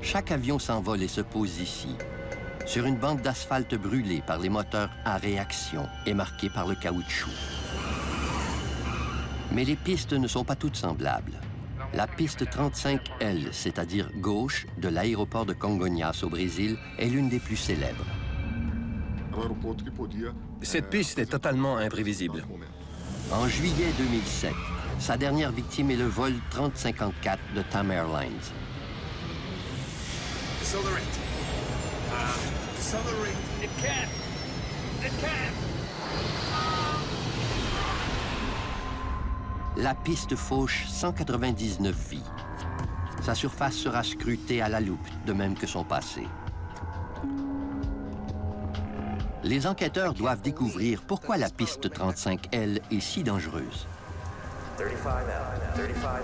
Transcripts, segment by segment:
Chaque avion s'envole et se pose ici, sur une bande d'asphalte brûlée par les moteurs à réaction et marquée par le caoutchouc. Mais les pistes ne sont pas toutes semblables. La piste 35L, c'est-à-dire gauche, de l'aéroport de Congonhas au Brésil, est l'une des plus célèbres. Cette piste est totalement imprévisible. En juillet 2007, sa dernière victime est le vol 3054 de TAM Airlines. La piste fauche 199 vies. Sa surface sera scrutée à la loupe, de même que son passé. Les enquêteurs doivent découvrir pourquoi la piste 35L est si dangereuse,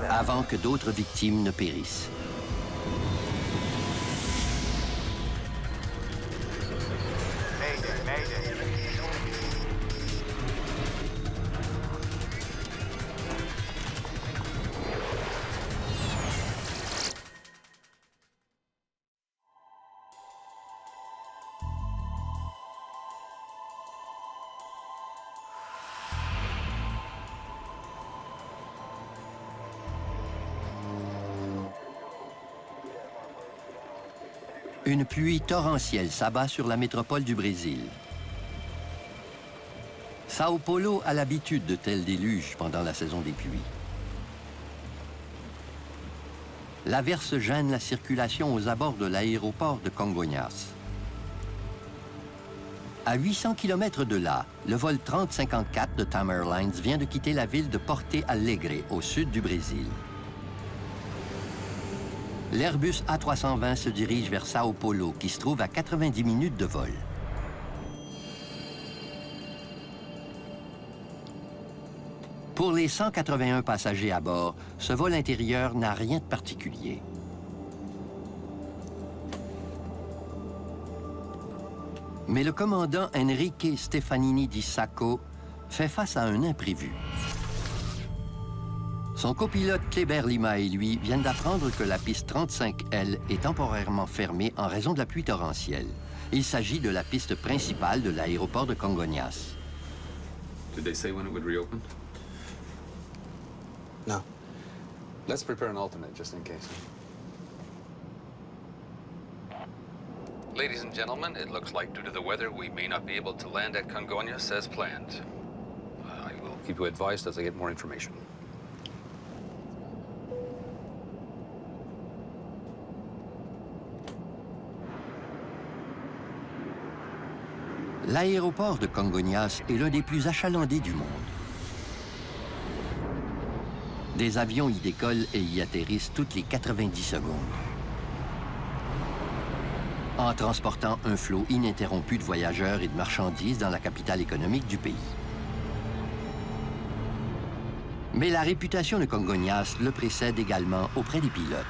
avant que d'autres victimes ne périssent. Une pluie torrentielle s'abat sur la métropole du Brésil. Sao Paulo a l'habitude de tels déluges pendant la saison des pluies. L'averse gêne la circulation aux abords de l'aéroport de Congonhas. À 800 km de là, le vol 3054 de TAM Airlines vient de quitter la ville de Porto Alegre, au sud du Brésil. L'Airbus A320 se dirige vers Sao Paulo, qui se trouve à 90 minutes de vol. Pour les 181 passagers à bord, ce vol intérieur n'a rien de particulier. Mais le commandant Enrique Stefanini di Sacco fait face à un imprévu. Son copilote Kleber Lima et lui viennent d'apprendre que la piste 35L est temporairement fermée en raison de la pluie torrentielle. Il s'agit de la piste principale de l'aéroport de Congonhas. Did they say when it would reopen? No. Let's prepare an alternate just in case. Ladies and gentlemen, it looks like due to the weather, we may not be able to land at Congonhas as planned. I will keep you advised as I get more information. L'aéroport de Congonhas est l'un des plus achalandés du monde. Des avions y décollent et y atterrissent toutes les 90 secondes, en transportant un flot ininterrompu de voyageurs et de marchandises dans la capitale économique du pays. Mais la réputation de Congonhas le précède également auprès des pilotes.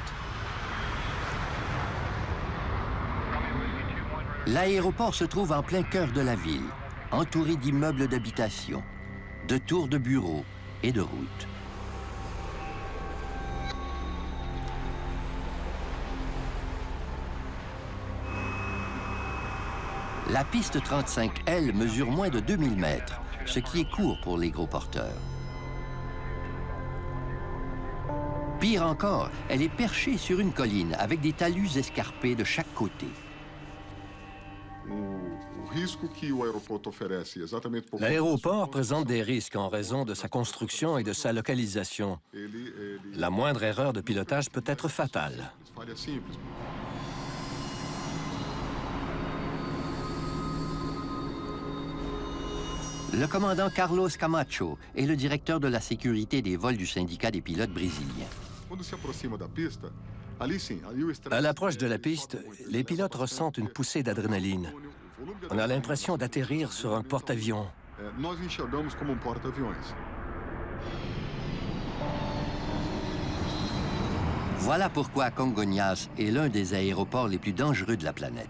L'aéroport se trouve en plein cœur de la ville, entouré d'immeubles d'habitation, de tours de bureaux et de routes. La piste 35L mesure moins de 2000 mètres, ce qui est court pour les gros porteurs. Pire encore, elle est perchée sur une colline avec des talus escarpés de chaque côté. L'aéroport présente des risques en raison de sa construction et de sa localisation. La moindre erreur de pilotage peut être fatale. Le commandant Carlos Camacho est le directeur de la sécurité des vols du syndicat des pilotes brésiliens. À l'approche de la piste, les pilotes ressentent une poussée d'adrénaline. On a l'impression d'atterrir sur un porte-avions. Voilà pourquoi Congonhas est l'un des aéroports les plus dangereux de la planète.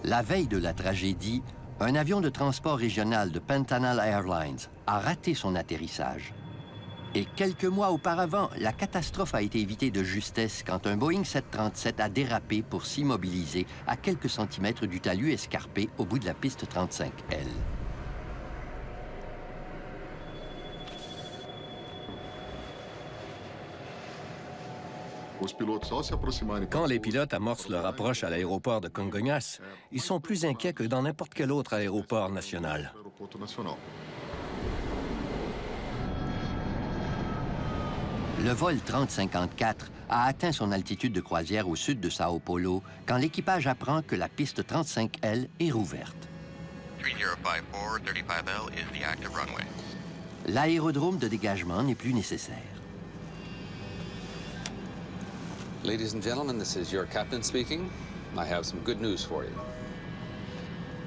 La veille de la tragédie, un avion de transport régional de Pantanal Airlines a raté son atterrissage. Et quelques mois auparavant, la catastrophe a été évitée de justesse quand un Boeing 737 a dérapé pour s'immobiliser à quelques centimètres du talus escarpé au bout de la piste 35L. Quand les pilotes amorcent leur approche à l'aéroport de Congonhas, ils sont plus inquiets que dans n'importe quel autre aéroport national. Le vol 3054 a atteint son altitude de croisière au sud de Sao Paulo quand l'équipage apprend que la piste 35L est rouverte. 3054, 35L is the active runway. L'aérodrome de dégagement n'est plus nécessaire. Ladies and gentlemen, this is your captain speaking. I have some good news for you.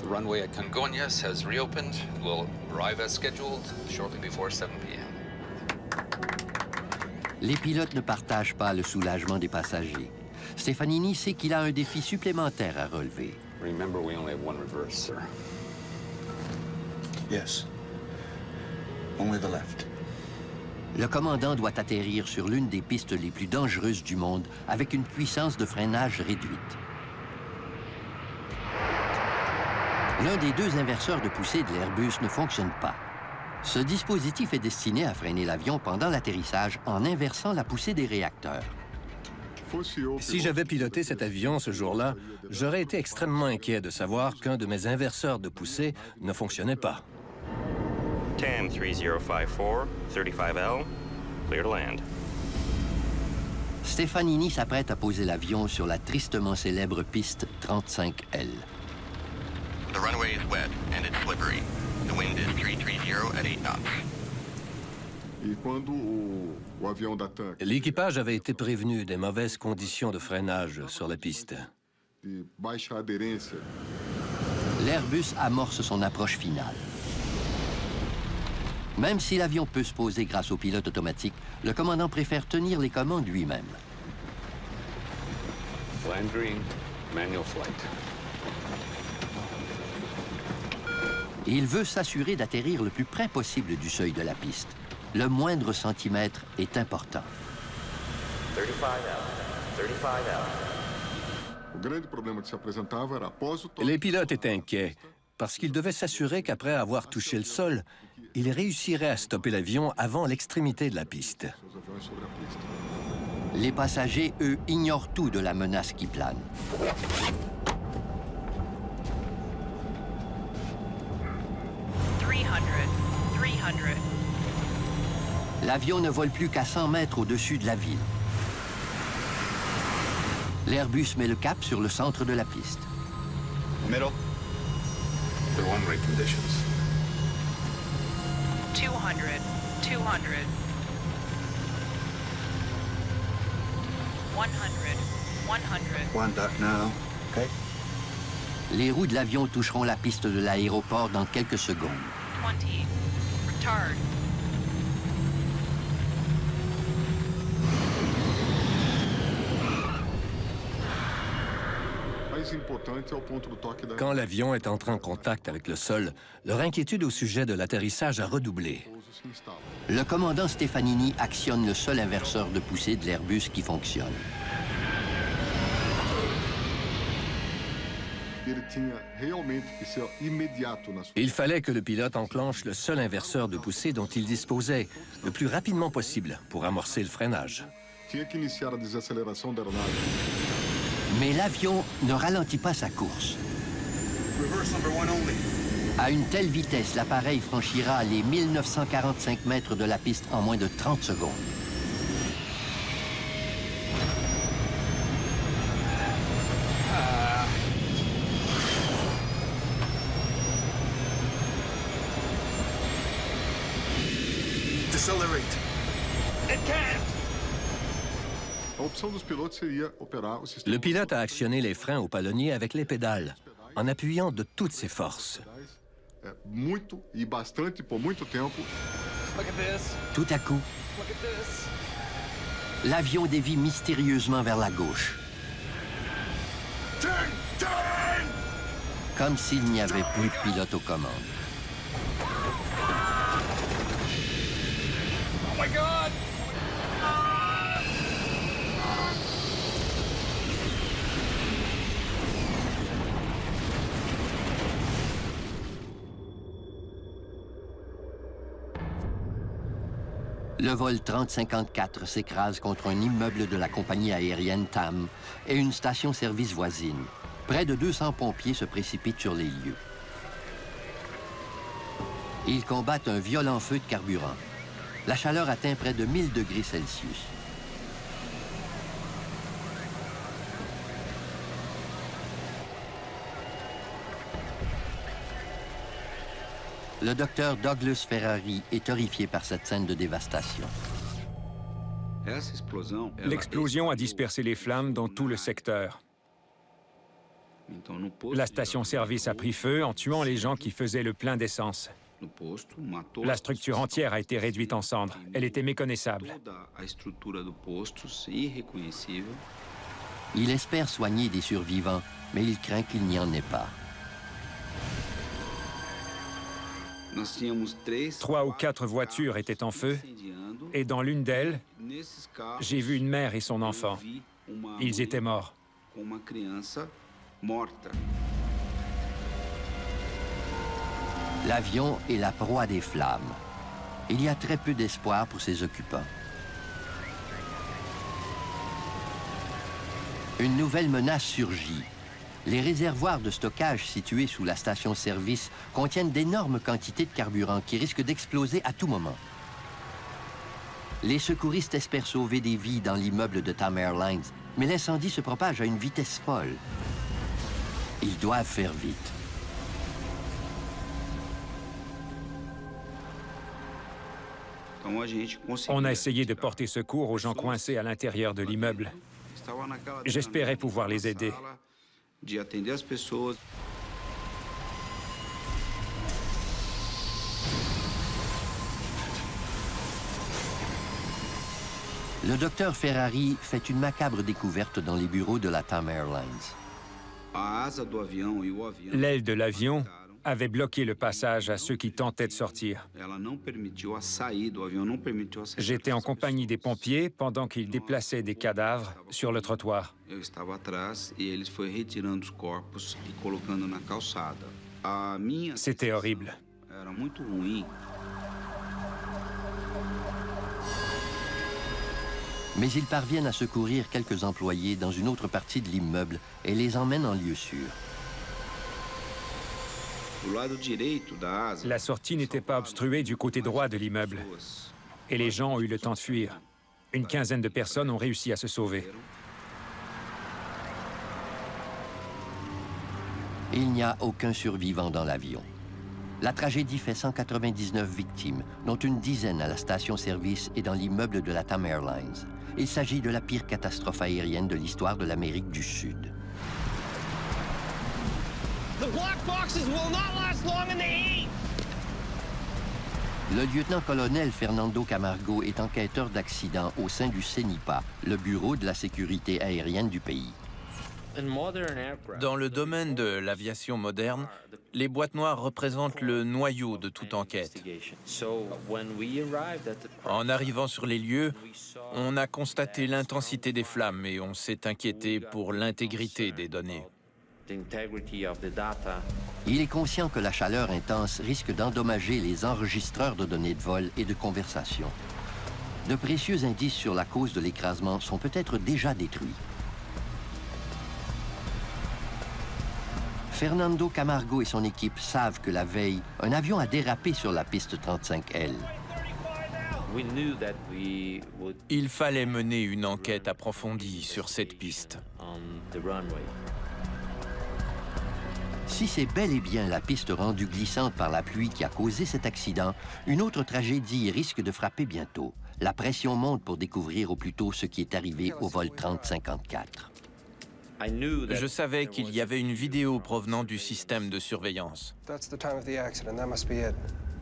The runway at Congonhas has reopened. We'll arrive as scheduled shortly before 7 p.m. Les pilotes ne partagent pas le soulagement des passagers. Stefanini sait qu'il a un défi supplémentaire à relever. Remember, we only have one reverse, sir. Yes. Only the left. Le commandant doit atterrir sur l'une des pistes les plus dangereuses du monde avec une puissance de freinage réduite. L'un des deux inverseurs de poussée de l'Airbus ne fonctionne pas. Ce dispositif est destiné à freiner l'avion pendant l'atterrissage en inversant la poussée des réacteurs. Si j'avais piloté cet avion ce jour-là, j'aurais été extrêmement inquiet de savoir qu'un de mes inverseurs de poussée ne fonctionnait pas. TAM 3054, 35L, clear to land. Stefanini s'apprête à poser l'avion sur la tristement célèbre piste 35L. The runway is wet and it's slippery. The wind is 330 at 8 knots. L'équipage avait été prévenu des mauvaises conditions de freinage sur la piste. L'Airbus amorce son approche finale. Même si l'avion peut se poser grâce au pilote automatique, le commandant préfère tenir les commandes lui-même. Land green, manual flight. Il veut s'assurer d'atterrir le plus près possible du seuil de la piste. Le moindre centimètre est important. 35L. Les pilotes étaient inquiets parce qu'ils devaient s'assurer qu'après avoir touché le sol, ils réussiraient à stopper l'avion avant l'extrémité de la piste. Les passagers, eux, ignorent tout de la menace qui plane. L'avion ne vole plus qu'à 100 mètres au-dessus de la ville. L'Airbus met le cap sur le centre de la piste. Middle. The one-way conditions. 200, 200. 100, 100. One dot now. Okay. Les roues de l'avion toucheront la piste de l'aéroport dans quelques secondes. 20. Retard. Quand l'avion est entré en contact avec le sol, leur inquiétude au sujet de l'atterrissage a redoublé. Le commandant Stefanini actionne le seul inverseur de poussée de l'Airbus qui fonctionne. Il fallait que le pilote enclenche le seul inverseur de poussée dont il disposait le plus rapidement possible pour amorcer le freinage. Mais l'avion ne ralentit pas sa course. À une telle vitesse, l'appareil franchira les 1945 mètres de la piste en moins de 30 secondes. Decelerate. Le pilote a actionné les freins au palonnier avec les pédales, en appuyant de toutes ses forces. Tout à coup, l'avion dévie mystérieusement vers la gauche. Comme s'il n'y avait plus de pilote aux commandes. Le vol 3054 s'écrase contre un immeuble de la compagnie aérienne TAM et une station-service voisine. Près de 200 pompiers se précipitent sur les lieux. Ils combattent un violent feu de carburant. La chaleur atteint près de 1000 degrés Celsius. Le docteur Douglas Ferrari est horrifié par cette scène de dévastation. L'explosion a dispersé les flammes dans tout le secteur. La station-service a pris feu en tuant les gens qui faisaient le plein d'essence. La structure entière a été réduite en cendres. Elle était méconnaissable. Il espère soigner des survivants, mais il craint qu'il n'y en ait pas. 3 ou 4 voitures étaient en feu, et dans l'une d'elles, j'ai vu une mère et son enfant. Ils étaient morts. L'avion est la proie des flammes. Il y a très peu d'espoir pour ses occupants. Une nouvelle menace surgit. Les réservoirs de stockage situés sous la station-service contiennent d'énormes quantités de carburant qui risquent d'exploser à tout moment. Les secouristes espèrent sauver des vies dans l'immeuble de TAM Airlines, mais l'incendie se propage à une vitesse folle. Ils doivent faire vite. On a essayé de porter secours aux gens coincés à l'intérieur de l'immeuble. J'espérais pouvoir les aider. Le docteur Ferrari fait une macabre découverte dans les bureaux de la TAM Airlines. L'aile de l'avion avait bloqué le passage à ceux qui tentaient de sortir. J'étais en compagnie des pompiers pendant qu'ils déplaçaient des cadavres sur le trottoir. C'était horrible. Mais ils parviennent à secourir quelques employés dans une autre partie de l'immeuble et les emmènent en lieu sûr. La sortie n'était pas obstruée du côté droit de l'immeuble. Et les gens ont eu le temps de fuir. Une quinzaine de personnes ont réussi à se sauver. Il n'y a aucun survivant dans l'avion. La tragédie fait 199 victimes, dont une dizaine à la station-service et dans l'immeuble de la TAM Airlines. Il s'agit de la pire catastrophe aérienne de l'histoire de l'Amérique du Sud. Le lieutenant-colonel Fernando Camargo est enquêteur d'accident au sein du CENIPA, le bureau de la sécurité aérienne du pays. Dans le domaine de l'aviation moderne, les boîtes noires représentent le noyau de toute enquête. En arrivant sur les lieux, on a constaté l'intensité des flammes et on s'est inquiété pour l'intégrité des données. Il est conscient que la chaleur intense risque d'endommager les enregistreurs de données de vol et de conversation. De précieux indices sur la cause de l'écrasement sont peut-être déjà détruits. Fernando Camargo et son équipe savent que la veille, un avion a dérapé sur la piste 35L. Il fallait mener une enquête approfondie sur cette piste. Si c'est bel et bien la piste rendue glissante par la pluie qui a causé cet accident, une autre tragédie risque de frapper bientôt. La pression monte pour découvrir au plus tôt ce qui est arrivé au vol 3054. Je savais qu'il y avait une vidéo provenant du système de surveillance.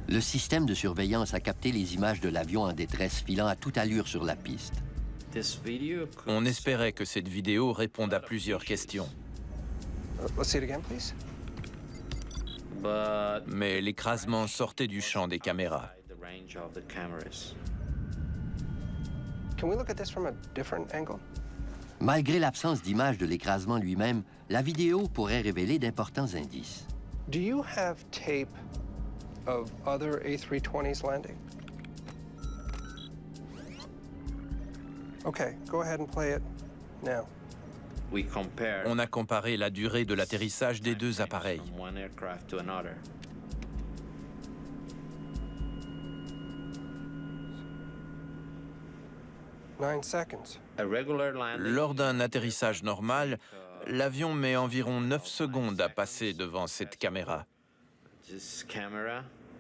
Le système de surveillance a capté les images de l'avion en détresse filant à toute allure sur la piste. On espérait que cette vidéo réponde à plusieurs questions. Mais l'écrasement sortait du champ des caméras. Can we look at this from a different angle? Malgré l'absence d'image de l'écrasement lui-même, la vidéo pourrait révéler d'importants indices. Do you have tape of other A320s landing? Okay, go ahead and play it now. On a comparé la durée de l'atterrissage des deux appareils. Lors d'un atterrissage normal, l'avion met environ 9 secondes à passer devant cette caméra.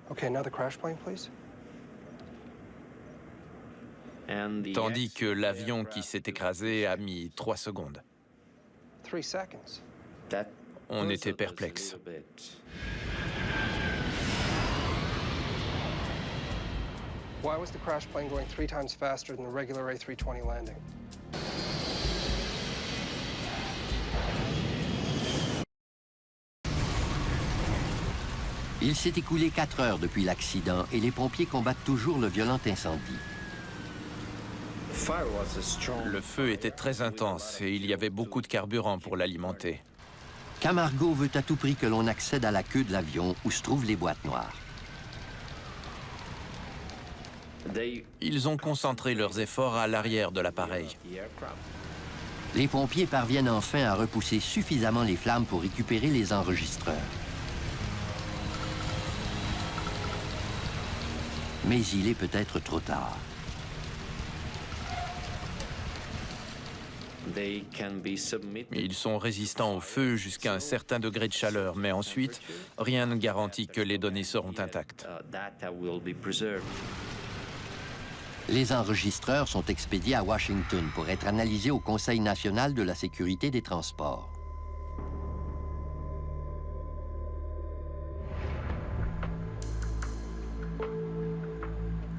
Okay, now the crash plane, please. Tandis que l'avion qui s'est écrasé a mis 3 secondes. 3 seconds. On était perplexes. Why was the crash plane going 3 times faster than the regular A320 landing? Il s'est écoulé 4 heures depuis l'accident et les pompiers combattent toujours le violent incendie. Le feu était très intense et il y avait beaucoup de carburant pour l'alimenter. Camargo veut à tout prix que l'on accède à la queue de l'avion où se trouvent les boîtes noires. Ils ont concentré leurs efforts à l'arrière de l'appareil. Les pompiers parviennent enfin à repousser suffisamment les flammes pour récupérer les enregistreurs. Mais il est peut-être trop tard. Ils sont résistants au feu jusqu'à un certain degré de chaleur, mais ensuite, rien ne garantit que les données seront intactes. Les enregistreurs sont expédiés à Washington pour être analysés au Conseil national de la sécurité des transports.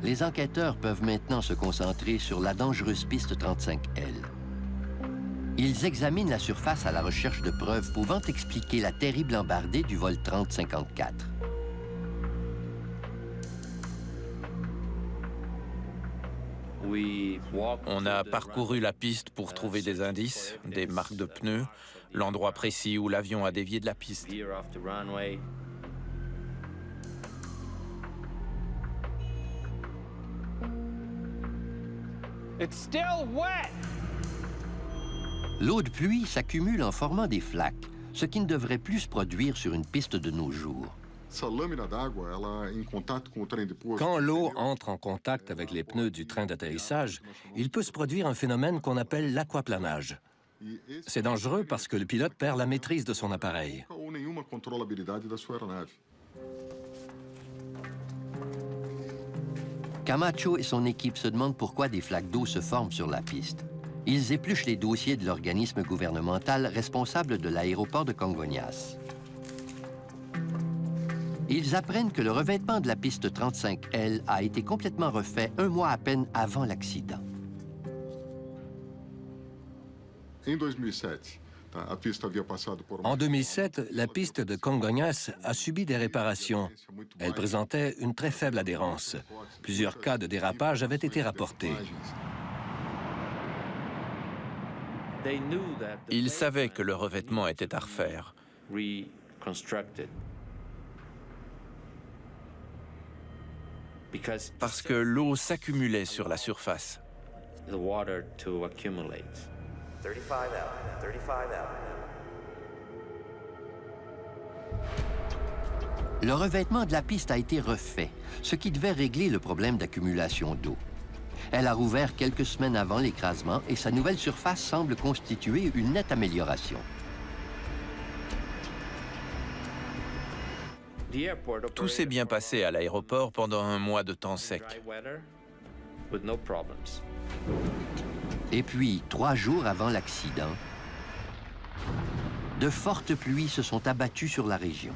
Les enquêteurs peuvent maintenant se concentrer sur la dangereuse piste 35L. Ils examinent la surface à la recherche de preuves pouvant expliquer la terrible embardée du vol 3054. On a parcouru la piste pour trouver des indices, des marques de pneus, l'endroit précis où l'avion a dévié de la piste. L'eau de pluie s'accumule en formant des flaques, ce qui ne devrait plus se produire sur une piste de nos jours. Quand l'eau entre en contact avec les pneus du train d'atterrissage, il peut se produire un phénomène qu'on appelle l'aquaplanage. C'est dangereux parce que le pilote perd la maîtrise de son appareil. Camacho et son équipe se demandent pourquoi des flaques d'eau se forment sur la piste. Ils épluchent les dossiers de l'organisme gouvernemental responsable de l'aéroport de Congonhas. Ils apprennent que le revêtement de la piste 35L a été complètement refait 1 mois à peine avant l'accident. En 2007, la piste de Congonhas a subi des réparations. Elle présentait une très faible adhérence. Plusieurs cas de dérapage avaient été rapportés. Ils savaient que le revêtement était à refaire. Parce que l'eau s'accumulait sur la surface. Le revêtement de la piste a été refait, ce qui devait régler le problème d'accumulation d'eau. Elle a rouvert quelques semaines avant l'écrasement et sa nouvelle surface semble constituer une nette amélioration. Tout s'est bien passé à l'aéroport pendant un mois de temps sec. Et puis, 3 jours avant l'accident, de fortes pluies se sont abattues sur la région.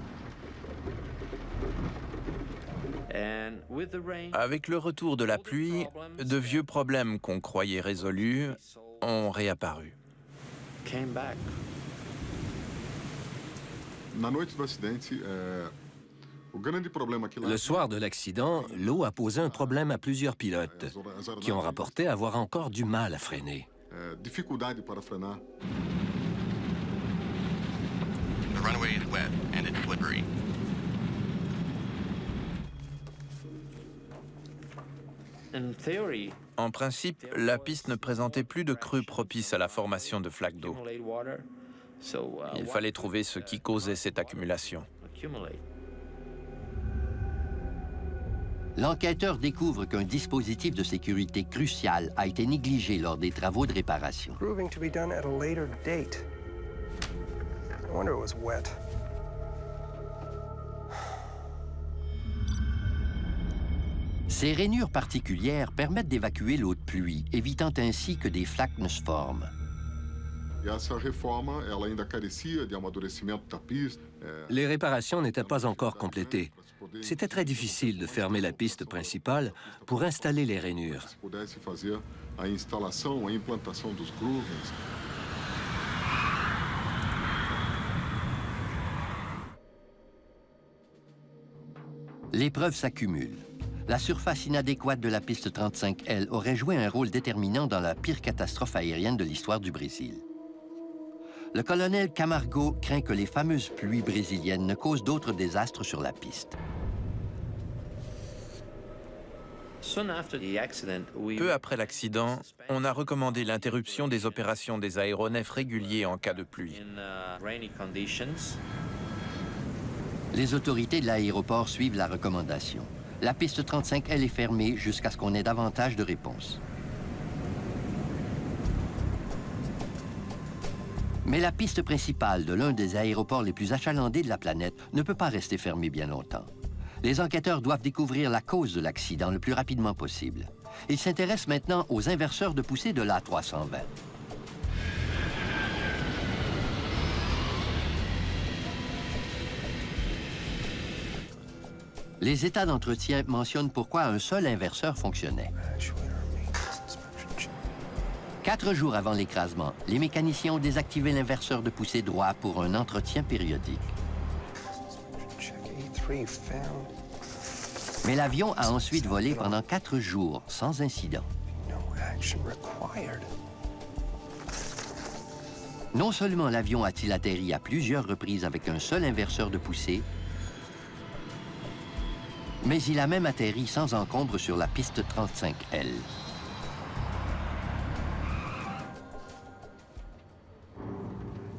Avec le retour de la pluie, de vieux problèmes qu'on croyait résolus ont réapparu. Le soir de l'accident, l'eau a posé un problème à plusieurs pilotes qui ont rapporté avoir encore du mal à freiner. The runway is wet and it's slippery. En principe, la piste ne présentait plus de crues propices à la formation de flaques d'eau. Il fallait trouver ce qui causait cette accumulation. L'enquêteur découvre qu'un dispositif de sécurité crucial a été négligé lors des travaux de réparation. Proving to be done at a later date. No wonder it was wet. Ces rainures particulières permettent d'évacuer l'eau de pluie, évitant ainsi que des flaques ne se forment. Les réparations n'étaient pas encore complétées. C'était très difficile de fermer la piste principale pour installer les rainures. Les preuves s'accumulent. La surface inadéquate de la piste 35L aurait joué un rôle déterminant dans la pire catastrophe aérienne de l'histoire du Brésil. Le colonel Camargo craint que les fameuses pluies brésiliennes ne causent d'autres désastres sur la piste. Peu après l'accident, on a recommandé l'interruption des opérations des aéronefs réguliers en cas de pluie. Les autorités de l'aéroport suivent la recommandation. La piste 35L est fermée jusqu'à ce qu'on ait davantage de réponses. Mais la piste principale de l'un des aéroports les plus achalandés de la planète ne peut pas rester fermée bien longtemps. Les enquêteurs doivent découvrir la cause de l'accident le plus rapidement possible. Ils s'intéressent maintenant aux inverseurs de poussée de l'A320. Les états d'entretien mentionnent pourquoi un seul inverseur fonctionnait. 4 jours avant l'écrasement, les mécaniciens ont désactivé l'inverseur de poussée droit pour un entretien périodique. Mais l'avion a ensuite volé pendant 4 jours, sans incident. Non seulement l'avion a-t-il atterri à plusieurs reprises avec un seul inverseur de poussée, mais il a même atterri sans encombre sur la piste 35L.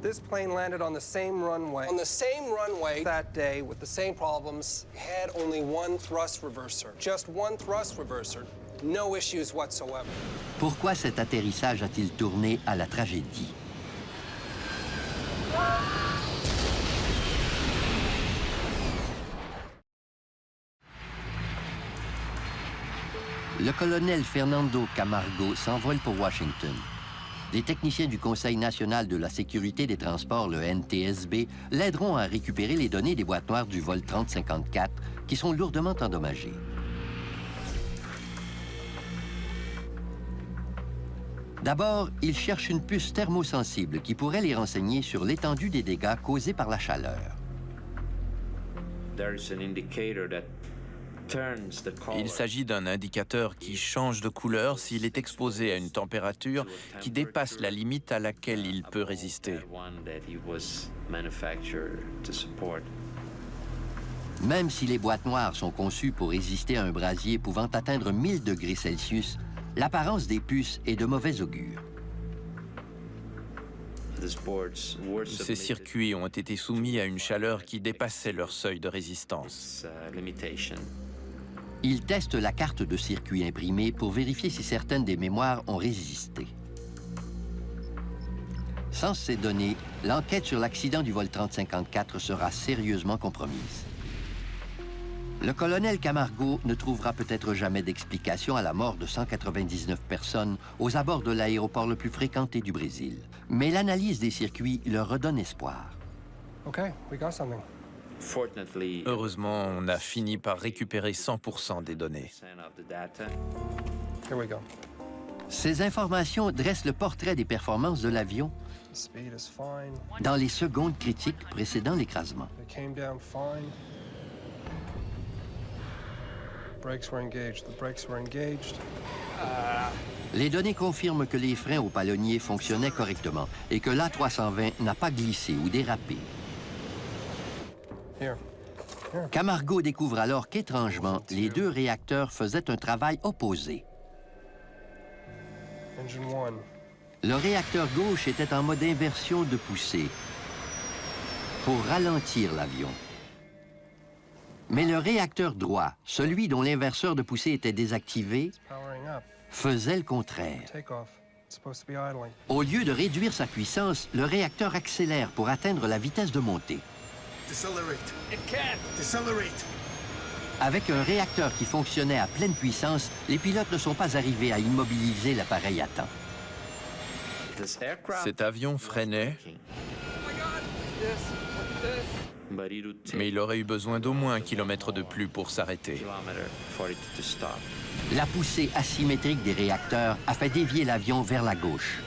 This plane landed on the same runway. On the same runway that day with the same problems. It had only one thrust reverser. Just one thrust reverser. No issues whatsoever. Pourquoi cet atterrissage a-t-il tourné à la tragédie? Le colonel Fernando Camargo s'envole pour Washington. Les techniciens du Conseil national de la sécurité des transports, le NTSB, l'aideront à récupérer les données des boîtes noires du vol 3054 qui sont lourdement endommagées. D'abord, ils cherchent une puce thermosensible qui pourrait les renseigner sur l'étendue des dégâts causés par la chaleur. Il s'agit d'un indicateur qui change de couleur s'il est exposé à une température qui dépasse la limite à laquelle il peut résister. Même si les boîtes noires sont conçues pour résister à un brasier pouvant atteindre 1000 degrés Celsius, l'apparence des puces est de mauvais augure. Ces circuits ont été soumis à une chaleur qui dépassait leur seuil de résistance. Ils testent la carte de circuit imprimée pour vérifier si certaines des mémoires ont résisté. Sans ces données, l'enquête sur l'accident du vol 3054 sera sérieusement compromise. Le colonel Camargo ne trouvera peut-être jamais d'explication à la mort de 199 personnes aux abords de l'aéroport le plus fréquenté du Brésil. Mais l'analyse des circuits leur redonne espoir. Okay, we got something. Heureusement, on a fini par récupérer 100% des données. Here we go. Ces informations dressent le portrait des performances de l'avion The speed is fine. dans les secondes critiques précédant l'écrasement. It came down fine. brakes were engaged. The brakes were engaged. Les données confirment que les freins au palonnier fonctionnaient correctement et que l'A320 n'a pas glissé ou dérapé. Here. Camargo découvre alors qu'étrangement, les deux réacteurs faisaient un travail opposé. Engine 1. Le réacteur gauche était en mode inversion de poussée pour ralentir l'avion. Mais le réacteur droit, celui dont l'inverseur de poussée était désactivé, Powering up. faisait le contraire. Takeoff. It's supposed to be idling. Au lieu de réduire sa puissance, le réacteur accélère pour atteindre la vitesse de montée. Decelerate. It can't. Decelerate. Avec un réacteur qui fonctionnait à pleine puissance, les pilotes ne sont pas arrivés à immobiliser l'appareil à temps. Cet avion freinait, mais il aurait eu besoin d'au moins 1 kilomètre de plus pour s'arrêter. La poussée asymétrique des réacteurs a fait dévier l'avion vers la gauche.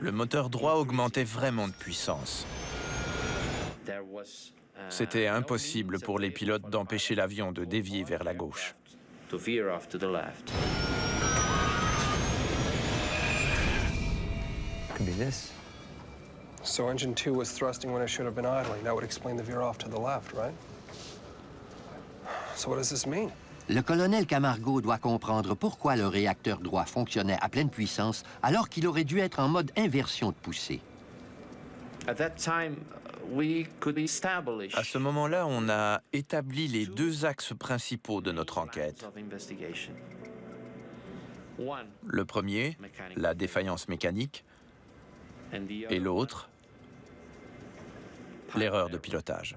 Le moteur droit augmentait vraiment de puissance. C'était impossible pour les pilotes d'empêcher l'avion de dévier vers la gauche. Could be this. So engine 2 was thrusting when it should have been idling. That would explain the veer off to the left, right? So what does this mean? Le colonel Camargo doit comprendre pourquoi le réacteur droit fonctionnait à pleine puissance alors qu'il aurait dû être en mode inversion de poussée. À ce moment-là, on a établi les deux axes principaux de notre enquête. Le premier, la défaillance mécanique, et l'autre, l'erreur de pilotage.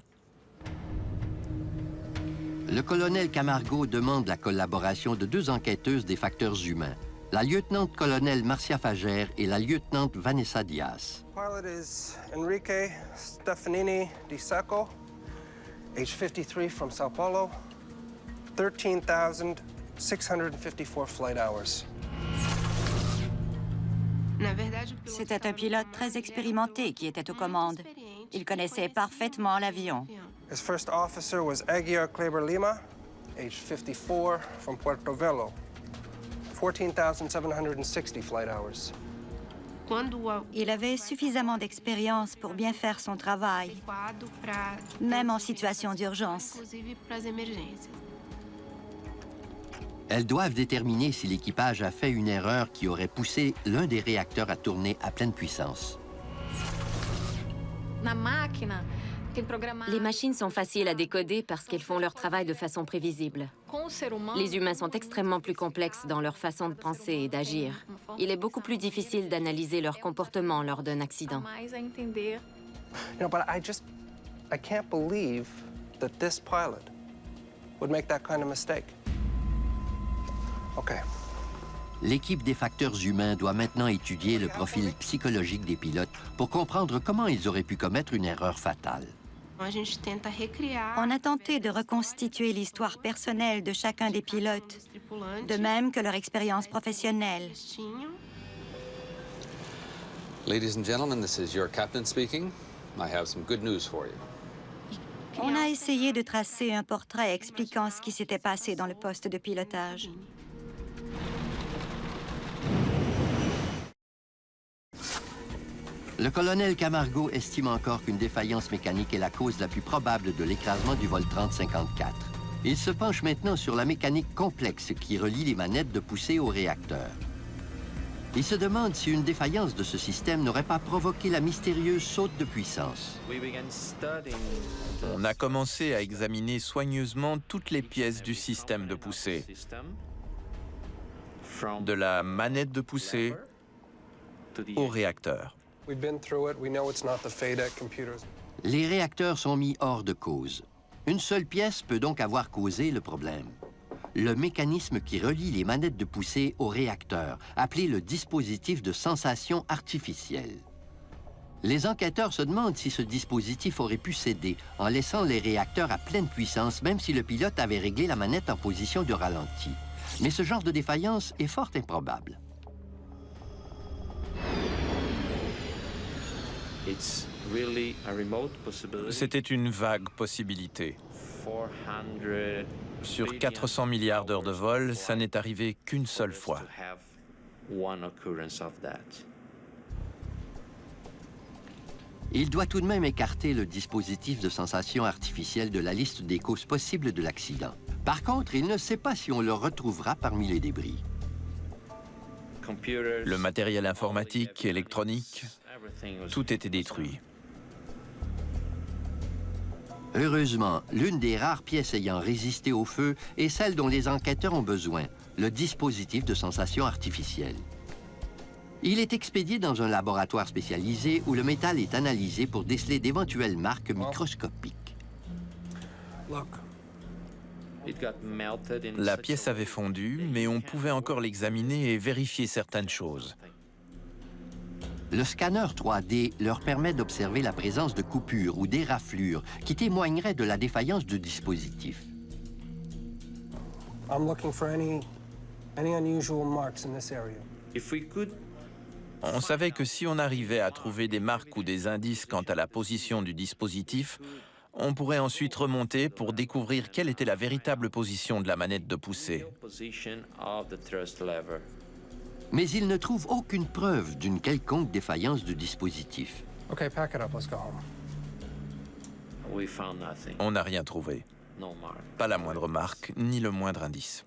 Le colonel Camargo demande la collaboration de deux enquêteuses des facteurs humains, la lieutenant-colonel Marcia Fager et la lieutenante Vanessa Diaz. Pilot is Enrique Stefanini Di Sacco, age 53 from Sao Paulo, 13,654 flight hours. C'était un pilote très expérimenté qui était aux commandes. Il connaissait parfaitement l'avion. His first officer was Aguiar Kleber Lima, age 54 from Puerto Velo, 14,760 flight hours. Il avait suffisamment d'expérience pour bien faire son travail, même en situation d'urgence. Elles doivent déterminer si l'équipage a fait une erreur qui aurait poussé l'un des réacteurs à tourner à pleine puissance. Les machines sont faciles à décoder parce qu'elles font leur travail de façon prévisible. Les humains sont extrêmement plus complexes dans leur façon de penser et d'agir. Il est beaucoup plus difficile d'analyser leur comportement lors d'un accident. You know, but I can't believe that this pilot would make that kind of mistake. Okay. L'équipe des facteurs humains doit maintenant étudier le profil psychologique des pilotes pour comprendre comment ils auraient pu commettre une erreur fatale. On a tenté de reconstituer l'histoire personnelle de chacun des pilotes, de même que leur expérience professionnelle. Ladies and gentlemen, this is your captain speaking. I have some good news for you. On a essayé de tracer un portrait expliquant ce qui s'était passé dans le poste de pilotage. Le colonel Camargo estime encore qu'une défaillance mécanique est la cause la plus probable de l'écrasement du vol 3054. Il se penche maintenant sur la mécanique complexe qui relie les manettes de poussée au réacteur. Il se demande si une défaillance de ce système n'aurait pas provoqué la mystérieuse saute de puissance. On a commencé à examiner soigneusement toutes les pièces du système de poussée, de la manette de poussée au réacteur. Les réacteurs sont mis hors de cause. Une seule pièce peut donc avoir causé le problème. Le mécanisme qui relie les manettes de poussée au réacteur, appelé le dispositif de sensation artificielle. Les enquêteurs se demandent si ce dispositif aurait pu céder en laissant les réacteurs à pleine puissance, même si le pilote avait réglé la manette en position de ralenti. Mais ce genre de défaillance est fort improbable. C'était une vague possibilité. Sur 400 milliards d'heures de vol, ça n'est arrivé qu'une seule fois. Il doit tout de même écarter le dispositif de sensation artificielle de la liste des causes possibles de l'accident. Par contre, il ne sait pas si on le retrouvera parmi les débris. Le matériel informatique, électronique, tout était détruit. Heureusement, l'une des rares pièces ayant résisté au feu est celle dont les enquêteurs ont besoin, le dispositif de sensation artificielle. Il est expédié dans un laboratoire spécialisé où le métal est analysé pour déceler d'éventuelles marques microscopiques. La pièce avait fondu, mais on pouvait encore l'examiner et vérifier certaines choses. Le scanner 3D leur permet d'observer la présence de coupures ou d'éraflures qui témoigneraient de la défaillance du dispositif. I'm looking for any unusual marks in this area. On savait que si on arrivait à trouver des marques ou des indices quant à la position du dispositif, on pourrait ensuite remonter pour découvrir quelle était la véritable position de la manette de poussée. Mais ils ne trouvent aucune preuve d'une quelconque défaillance du dispositif. Okay, pack it up, let's go home. On n'a rien trouvé. Pas la moindre marque, ni le moindre indice.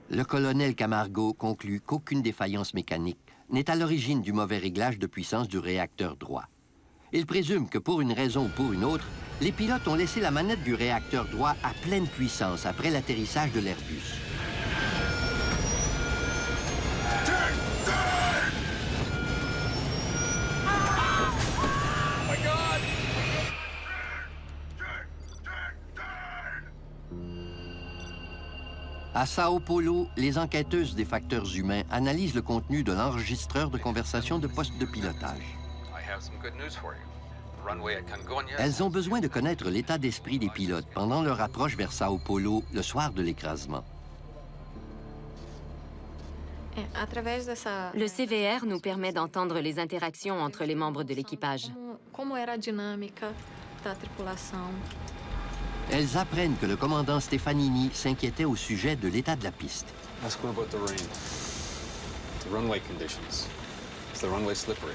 Le colonel Camargo conclut qu'aucune défaillance mécanique n'est à l'origine du mauvais réglage de puissance du réacteur droit. Il présume que pour une raison ou pour une autre, les pilotes ont laissé la manette du réacteur droit à pleine puissance après l'atterrissage de l'Airbus. À Sao Paulo, les enquêteuses des facteurs humains analysent le contenu de l'enregistreur de conversation de poste de pilotage. Elles ont besoin de connaître l'état d'esprit des pilotes pendant leur approche vers Sao Paulo le soir de l'écrasement. Le CVR nous permet d'entendre les interactions entre les membres de l'équipage. Elles apprennent que le commandant Stefanini s'inquiétait au sujet de l'état de la piste. Ask him about the rain. The runway conditions. Is the runway slippery?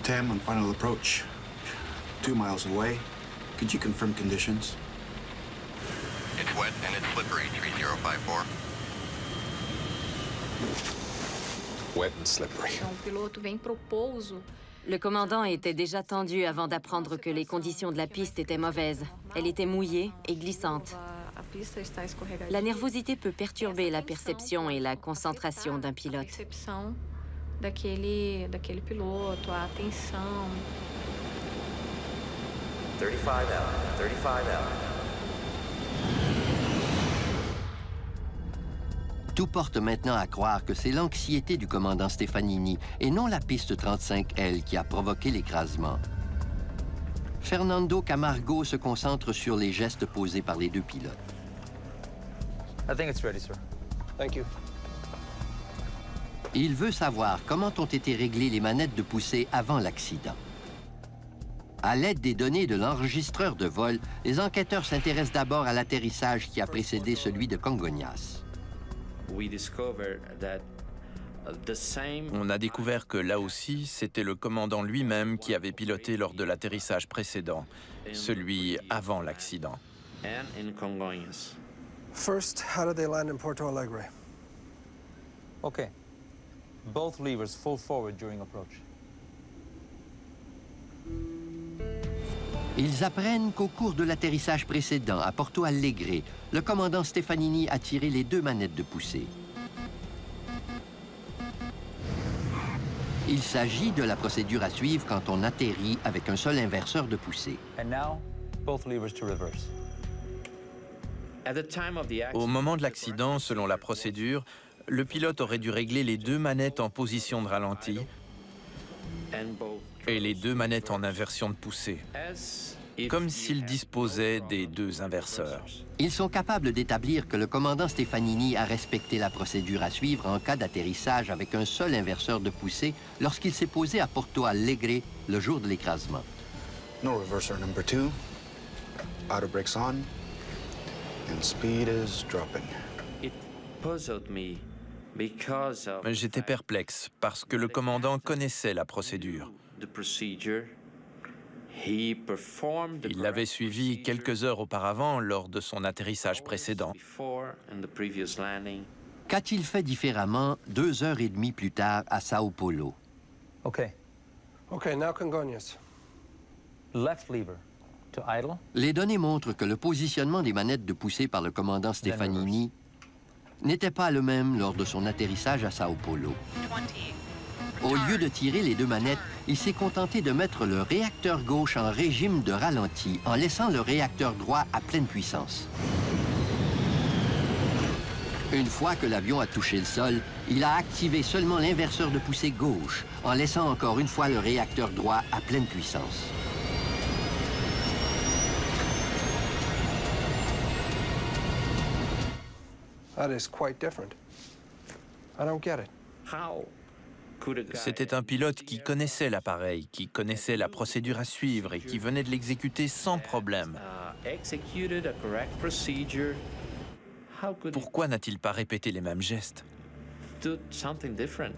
Tam, on final approach. 2 miles away. Could you confirm conditions? It's wet and it's slippery, 3054. Wet and slippery. Le commandant était déjà tendu avant d'apprendre que les conditions de la piste étaient mauvaises. Elle était mouillée et glissante. La nervosité peut perturber la perception et la concentration d'un pilote. 35L. Tout porte maintenant à croire que c'est l'anxiété du commandant Stefanini et non la piste 35L qui a provoqué l'écrasement. Fernando Camargo se concentre sur les gestes posés par les deux pilotes. I think it's ready, sir. Thank you. Il veut savoir comment ont été réglées les manettes de poussée avant l'accident. À l'aide des données de l'enregistreur de vol, les enquêteurs s'intéressent d'abord à l'atterrissage qui a précédé celui de Congonhas. On a découvert que là aussi, c'était le commandant lui-même qui avait piloté lors de l'atterrissage précédent, celui avant l'accident. First, how did they land in Porto Alegre? Okay. Both levers full forward during approach. Ils apprennent qu'au cours de l'atterrissage précédent à Porto Alegre, le commandant Stefanini a tiré les deux manettes de poussée. Il s'agit de la procédure à suivre quand on atterrit avec un seul inverseur de poussée. And now, both levers to reverse. Au moment de l'accident, selon la procédure, le pilote aurait dû régler les deux manettes en position de ralenti et les deux manettes en inversion de poussée. comme s'ils disposaient des deux inverseurs. Ils sont capables d'établir que le commandant Stefanini a respecté la procédure à suivre en cas d'atterrissage avec un seul inverseur de poussée lorsqu'il s'est posé à Porto Alegre le jour de l'écrasement. No reverser number 2. Outer brakes on. And speed is dropping. It puzzled me because of J'étais perplexe parce que le commandant connaissait la procédure. the procedure. He performed the Il l'avait suivi quelques heures auparavant lors de son atterrissage précédent. before and the previous landing. Qu'a-t-il fait différemment 2 heures et demie plus tard à Sao Paulo? Okay. Okay, now Congonhas. Left lever to idle. Les données montrent que le positionnement des manettes de poussée par le commandant Stefanini n'était pas le même lors de son atterrissage à Sao Paulo. 20. Au lieu de tirer les deux manettes, il s'est contenté de mettre le réacteur gauche en régime de ralenti en laissant le réacteur droit à pleine puissance. Une fois que l'avion a touché le sol, il a activé seulement l'inverseur de poussée gauche en laissant encore une fois le réacteur droit à pleine puissance. That is quite different. I don't get it. How could a guy C'était un pilote qui connaissait l'appareil, qui connaissait la procédure à suivre et qui venait de l'exécuter sans problème. executed a correct procedure? How could Pourquoi n'a-t-il pas répété les mêmes gestes? he do something different?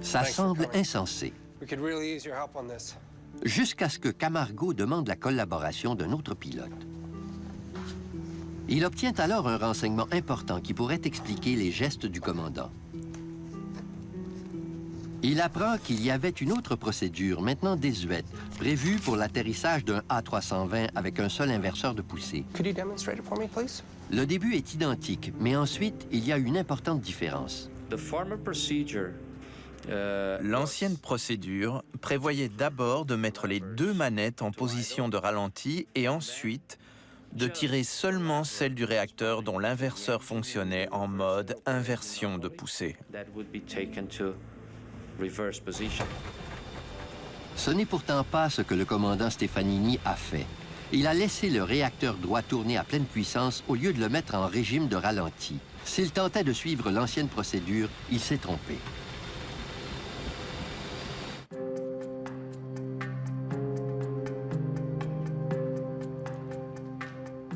Ça semble insensé, We could really use your help on this. jusqu'à ce que Camargo demande la collaboration d'un autre pilote. Il obtient alors un renseignement important qui pourrait expliquer les gestes du commandant. Il apprend qu'il y avait une autre procédure, maintenant désuète, prévue pour l'atterrissage d'un A320 avec un seul inverseur de poussée. Could you demonstrate it for me, please? Le début est identique, mais ensuite, il y a une importante différence. The former procedure L'ancienne procédure prévoyait d'abord de mettre les deux manettes en position de ralenti et ensuite de tirer seulement celle du réacteur dont l'inverseur fonctionnait en mode inversion de poussée. that would be taken to reverse position. Ce n'est pourtant pas ce que le commandant Stefanini a fait. Il a laissé le réacteur droit tourner à pleine puissance au lieu de le mettre en régime de ralenti. S'il tentait de suivre l'ancienne procédure, il s'est trompé.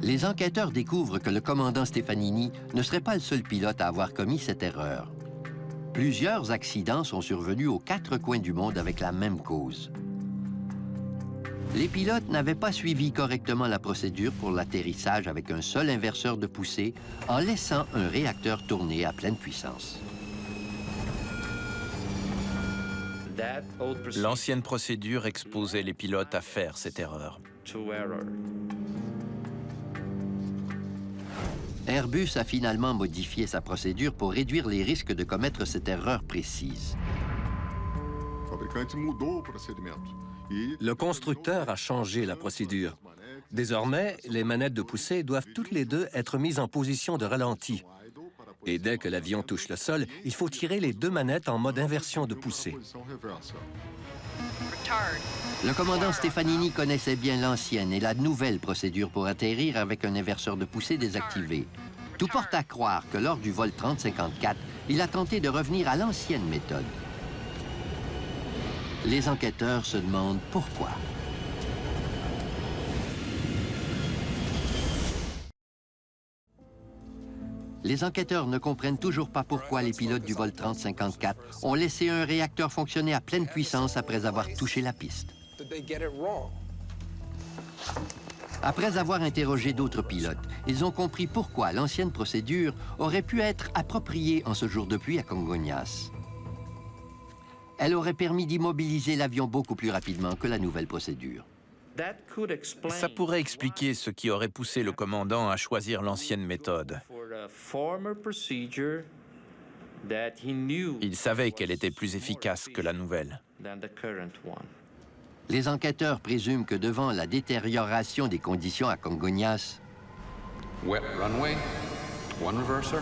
Les enquêteurs découvrent que le commandant Stefanini ne serait pas le seul pilote à avoir commis cette erreur. Plusieurs accidents sont survenus aux 4 coins du monde avec la même cause. Les pilotes n'avaient pas suivi correctement la procédure pour l'atterrissage avec un seul inverseur de poussée en laissant un réacteur tourner à pleine puissance. That old procedure L'ancienne procédure exposait les pilotes à faire cette erreur. to error. Airbus a finalement modifié sa procédure pour réduire les risques de commettre cette erreur précise. Le constructeur a changé la procédure. Désormais, les manettes de poussée doivent toutes les deux être mises en position de ralenti. Et dès que l'avion touche le sol, il faut tirer les deux manettes en mode inversion de poussée. Le commandant Stefanini connaissait bien l'ancienne et la nouvelle procédure pour atterrir avec un inverseur de poussée désactivé. Tout porte à croire que lors du vol 3054, il a tenté de revenir à l'ancienne méthode. Les enquêteurs se demandent pourquoi. Les enquêteurs ne comprennent toujours pas pourquoi les pilotes du vol 3054 ont laissé un réacteur fonctionner à pleine puissance après avoir touché la piste. Did they get it wrong? Après avoir interrogé d'autres pilotes, ils ont compris pourquoi l'ancienne procédure aurait pu être appropriée en ce jour de pluie à Congonhas. Elle aurait permis d'immobiliser l'avion beaucoup plus rapidement que la nouvelle procédure. That could explain Ça pourrait expliquer ce qui aurait poussé le commandant à choisir l'ancienne méthode. for the former procedure that he knew Il savait qu'elle était plus efficace que la nouvelle. than the current one. Les enquêteurs présument que devant la détérioration des conditions à Congonhas, Wet runway, one reverser.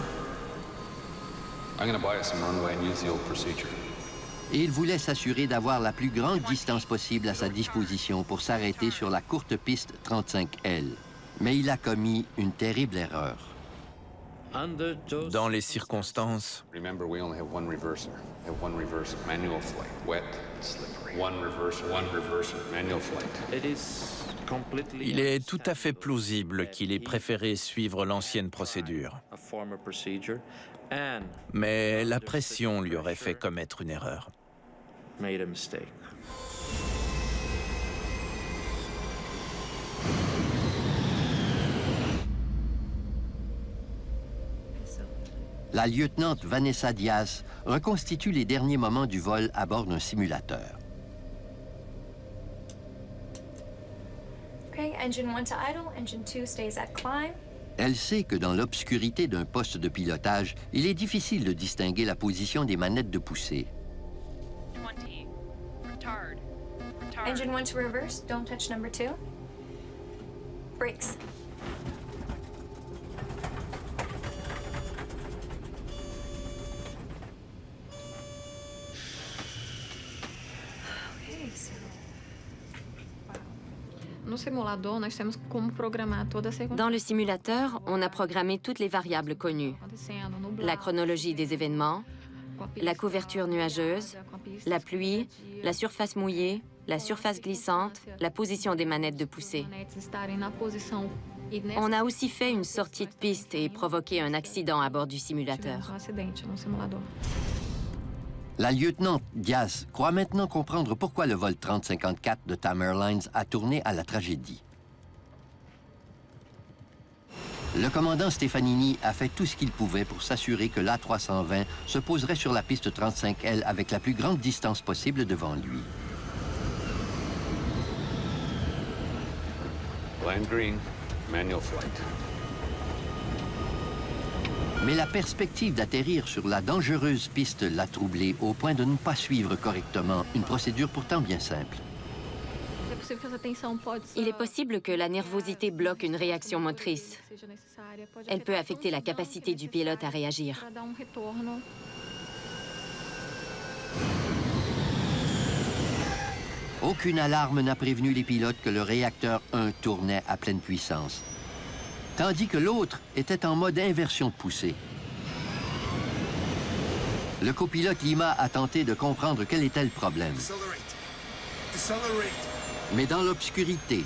I'm going to buy us some runway and use the old procedure. et il voulait s'assurer d'avoir la plus grande distance possible à sa disposition pour s'arrêter sur la courte piste 35L. Mais il a commis une terrible erreur. Dans les circonstances, Remember, we only have one reverser. We have one reverser, manual flight, wet, slippery. One reverser, manual flight. il est tout à fait plausible qu'il ait préféré suivre l'ancienne procédure. Mais la pression lui aurait fait commettre une erreur. La lieutenante Vanessa Diaz reconstitue les derniers moments du vol à bord d'un simulateur. Okay, engine 1 to idle, engine 2 stays at climb. Elle sait que dans l'obscurité d'un poste de pilotage, il est difficile de distinguer la position des manettes de poussée. 20. Retard. Engine 1 to reverse, don't touch number 2. Brakes. Dans le simulateur, on a programmé toutes les variables connues. La chronologie des événements, la couverture nuageuse, la pluie, la surface mouillée, la surface glissante, la position des manettes de poussée. On a aussi fait une sortie de piste et provoqué un accident à bord du simulateur. La lieutenante Diaz croit maintenant comprendre pourquoi le vol 3054 de TAM Airlines a tourné à la tragédie. Le commandant Stefanini a fait tout ce qu'il pouvait pour s'assurer que l'A320 se poserait sur la piste 35L avec la plus grande distance possible devant lui. Land green, manual flight. Mais la perspective d'atterrir sur la dangereuse piste l'a troublé au point de ne pas suivre correctement une procédure pourtant bien simple. Il est possible que la nervosité bloque une réaction motrice. Elle peut affecter la capacité du pilote à réagir. Aucune alarme n'a prévenu les pilotes que le réacteur 1 tournait à pleine puissance, tandis que l'autre était en mode inversion de poussée. Le copilote Lima a tenté de comprendre quel était le problème. Mais dans l'obscurité,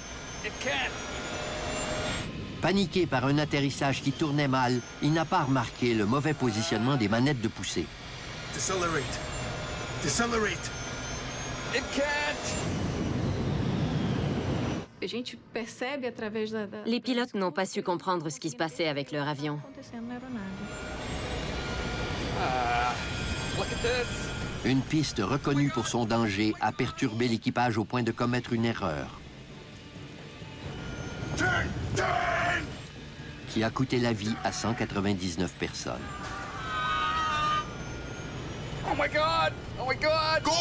paniqué par un atterrissage qui tournait mal, il n'a pas remarqué le mauvais positionnement des manettes de poussée. Les pilotes n'ont pas su comprendre ce qui se passait avec leur avion. Une piste reconnue pour son danger a perturbé l'équipage au point de commettre une erreur qui a coûté la vie à 199 personnes. Oh my God! Oh my God! Go!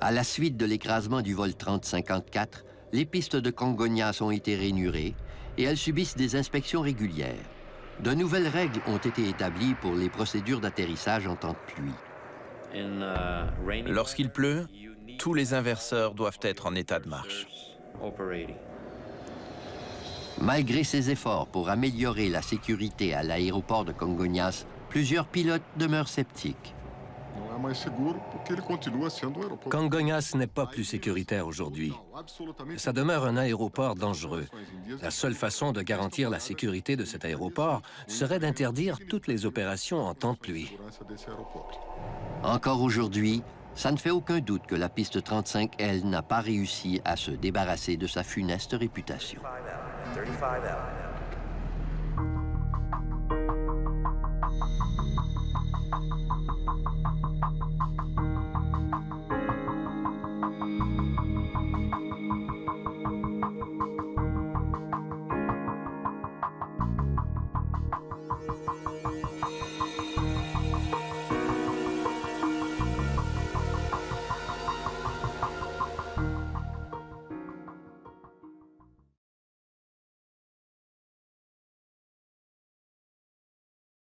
À la suite de l'écrasement du vol 3054, les pistes de Congonhas ont été rainurées et elles subissent des inspections régulières. De nouvelles règles ont été établies pour les procédures d'atterrissage en temps de pluie. Lorsqu'il pleut, tous les inverseurs doivent être en état de marche. Malgré ses efforts pour améliorer la sécurité à l'aéroport de Congonhas, plusieurs pilotes demeurent sceptiques. Congonhas n'est pas plus sécuritaire aujourd'hui. Ça demeure un aéroport dangereux. La seule façon de garantir la sécurité de cet aéroport serait d'interdire toutes les opérations en temps de pluie. Encore aujourd'hui, ça ne fait aucun doute que la piste 35L n'a pas réussi à se débarrasser de sa funeste réputation. 35L.